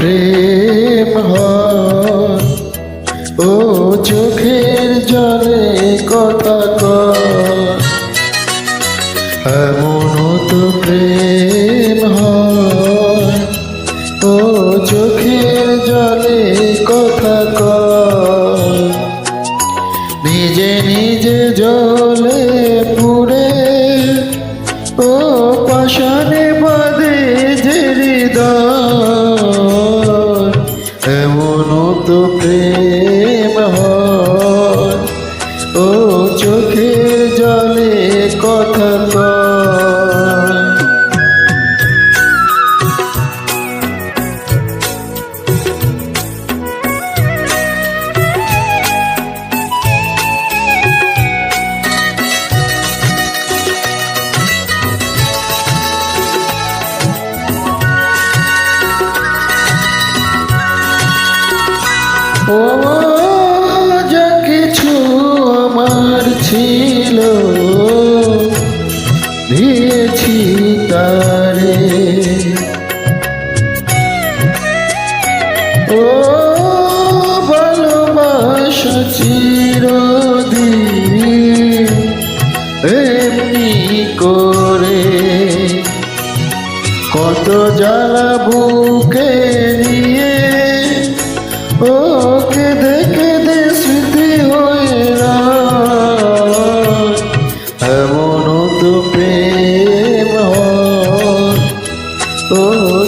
প্রেম হয়, ও চোখের জলে কথা কয়, এমন তো প্রেম হয়, ও চোখের জলে কথা কয়, নিজে নিজে জ্বলে পুড়ে, ও পাষাণে বাঁধে যে হৃদয়, এমন তো প্রেম হয়, ও চোখের জলে কথা কয়। ও যা কিছু আমার ছিল দিয়েছি তারে, ও ভালোবাসা চিরদিন এমনি করে, কত জ্বালা বুকে নিয়ে, ও কেঁদে কেঁদে স্মৃতি হয়ে রয়, এমন তো প্রেম হয়, ও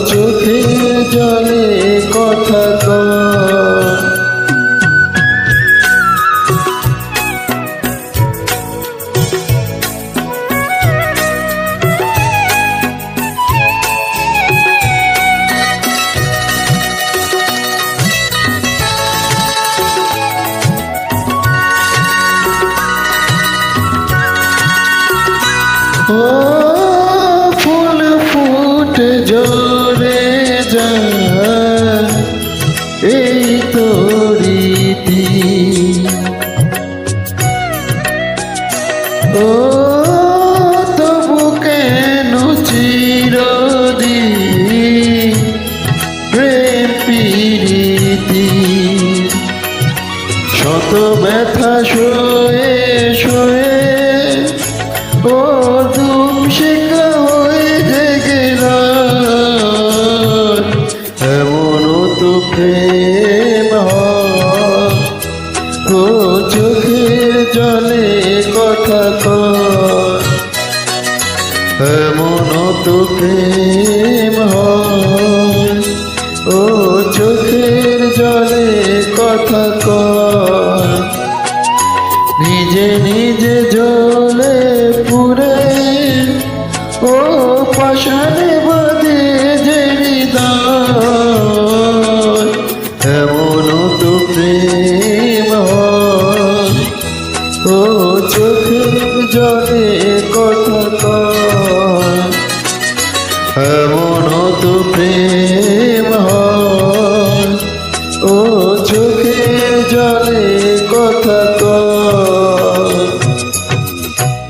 চোখের জলে কথা কয়। ও ফুল ফুটে ঝরে যায়, এই তো রীতি, ও তবু কেন চিরদিন প্রেম প্রীতি, শত ব্যথা সয়ে সয়ে, ও তুম শিখা হয়ে জেগে রয়, এমন তো প্রেম হয়, ও চোখের জলে কথা কয়, এমন তো প্রেম হয়, ও চোখের জলে কথা কয়, নিজে নিজে জ্বলে পুড়ে, ও পাষাণে